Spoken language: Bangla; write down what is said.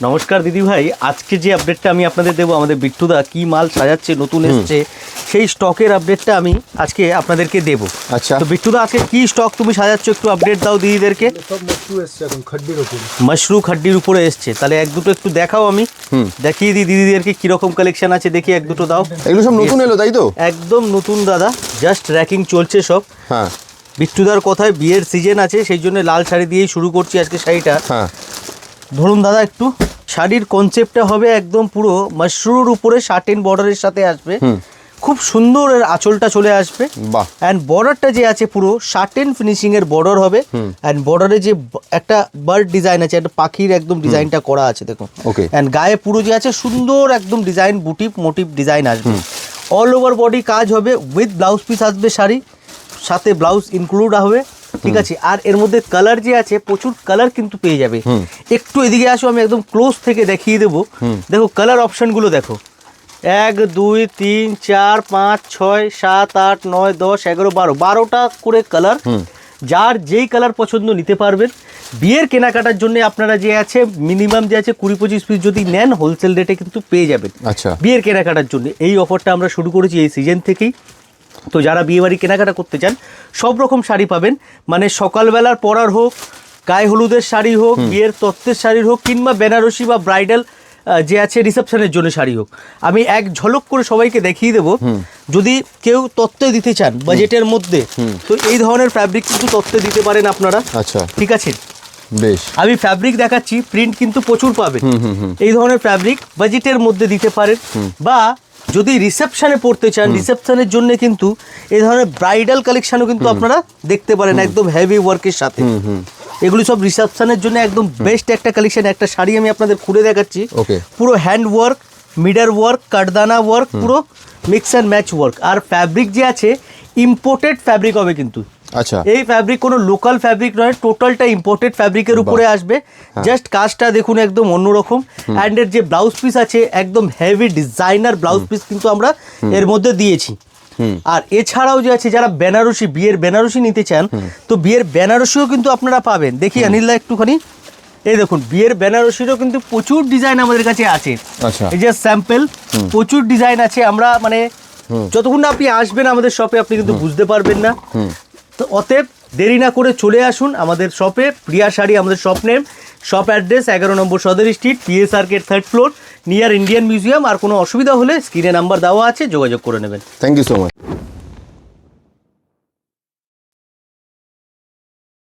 নমস্কার দিদি ভাই, আজকে যে আপডেটটা আমি আপনাদের দেবো, আমাদের বিট্টুদা কি মাল সাজাচ্ছে নতুন এসছে সেই স্টকের আপডেটটা আমি আজকে আপনাদেরকে দেবো। আচ্ছা, তো বিট্টুদা আজকে কি স্টক তুমি সাজাচ্ছ, একটু আপডেট দাও দিদিদেরকে। সব মশরু এসছে এখন খাড্ডির উপরে, মাশরু খাড্ডির উপরে এসছে, তাহলে এক দুটো একটু দেখাও, আমি দেখিয়ে দিই দিদিদেরকে কিরকম কালেকশন আছে, দেখি এক দুটো দাও। এগুলো সব নতুন এলো তাই তো? একদম নতুন দাদা, জাস্ট র্যাকিং চলছে সব। হ্যাঁ, বিট্টুদার কথায় বিয়ের সিজন আছে, সেই জন্য লাল শাড়ি দিয়েই শুরু করছি আজকে শাড়িটা। হ্যাঁ, ধরুন দাদা, একটু শাড়ির কনসেপ্টটা হবে একদম পুরো মাশরুর উপরে শার্টেন বর্ডারের সাথে আসবে, খুব সুন্দর এর আঁচলটা চলে আসবে। বাহ। অ্যান্ড বর্ডারটা যে আছে পুরো শার্টেন ফিনিশিং এর বর্ডার হবে। অ্যান্ড বর্ডারে যে একটা বার্ড ডিজাইন আছে, একটা পাখির একদম ডিজাইনটা করা আছে দেখুন। ওকে। অ্যান্ড গায়ে পুরো যে আছে সুন্দর একদম ডিজাইন বুটিপ মোটিভ ডিজাইন আসবে। অল ওভার বডি কাজ হবে, উইথ ব্লাউজ পিস আসবে শাড়ি, সাথে ব্লাউজ ইনক্লুড হবে, ঠিক আছে। আর এর মধ্যে কালার যে আছে প্রচুর কালার কিন্তু পেয়ে যাবে। একটু এদিকে আসো, আমি একদম ক্লোজ থেকে দেখিয়ে দেবো। দেখো কালার অপশনগুলো দেখো, 1 2 3 4 5 6 7 8 9 10 11 12, 12টা করে কালার। যার যেই কালার পছন্দ নিতে পারবেন। বিয়ের কেনাকাটার জন্য আপনারা যে আছে মিনিমাম যে আছে 20-25 পিস যদি নেন হোলসেল রেটে কিন্তু পেয়ে যাবেন। আচ্ছা, বিয়ের কেনাকাটার জন্য এই অফারটা আমরা শুরু করেছি এই সিজন থেকেই। তো যারা বিয়ে বাড়ি কেনাকাটা করতে চান সব রকম শাড়ি পাবেন, মানে সকালবেলার পরার হোক, গায়ে হলুদের শাড়ি হোক, বিয়ের তত্ত্বের শাড়ি হোক, কিংবা বেনারসি বা ব্রাইডাল যে আছে রিসেপশনের জন্য শাড়ি হোক। আমি এক ঝলক করে সবাইকে দেখিয়ে দেবো। যদি কেউ তত্ত্বে দিতে চান বাজেটের মধ্যে, তো এই ধরনের ফ্যাব্রিক কিন্তু তত্ত্বে দিতে পারেন আপনারা। আচ্ছা, ঠিক আছে, বেশ। আমি ফ্যাব্রিক দেখাচ্ছি, প্রিন্ট কিন্তু প্রচুর পাবেন। এই ধরনের ফ্যাব্রিক বাজেটের মধ্যে দিতে পারেন, বা যদি রিসেপশনে পড়তে চান রিসেপশনের জন্য কিন্তু এই ধরনের ব্রাইডাল কালেকশনও কিন্তু আপনারা দেখতে পারেন একদম হেভি ওয়ার্কের সাথে। এগুলি সব রিসেপশনের জন্য একদম বেস্ট একটা কালেকশন। একটা শাড়ি আমি আপনাদের খুলে দেখাচ্ছি, পুরো হ্যান্ড ওয়ার্ক, মিডার ওয়ার্ক, কাটদানা ওয়ার্ক, পুরো মিক্স অ্যান্ড ম্যাচ ওয়ার্ক। আর ফ্যাব্রিক যে আছে ইম্পোর্টেড ফ্যাব্রিক হবে কিন্তু। আচ্ছা, এই ফ্যাব্রিক কোনো লোকাল ফ্যাব্রিক নয়, টোটালটা ইম্পোর্টেড ফ্যাব্রিকের উপরে আসবে। জাস্ট কাজটা দেখুন একদম অন্যরকম। অ্যান্ড এর যে ব্লাউজ পিস আছে একদম হেভি ডিজাইনার ব্লাউজ পিস কিন্তু আমরা এর মধ্যে দিয়েছি। আর এছাড়াও যে আছে যারা বেনারসি, বিয়ের বেনারসি নিতে চান, তো বিয়ের বেনারসিও কিন্তু আপনারা পাবেন। দেখি অনিলদা একটুখানি, এই দেখুন বিয়ের বেনারসিরও কিন্তু প্রচুর ডিজাইন আমাদের কাছে আছে। আচ্ছা, এই যে স্যাম্পল প্রচুর ডিজাইন আছে। আমরা মানে যতক্ষণ না আপনি আসবেন আমাদের শপে আপনি কিন্তু বুঝতে পারবেন না। তো অতএব দেরি না করে চলে আসুন আমাদের শপে, প্রিয়া শাড়ি আমাদের shop name, shop address 11 number Sudder street, PS arcade 3rd floor, near Indian Museum. আর কোনো অসুবিধা হলে স্ক্রিনে নাম্বার দেওয়া আছে, যোগাযোগ করে নেবেন। Thank you so much.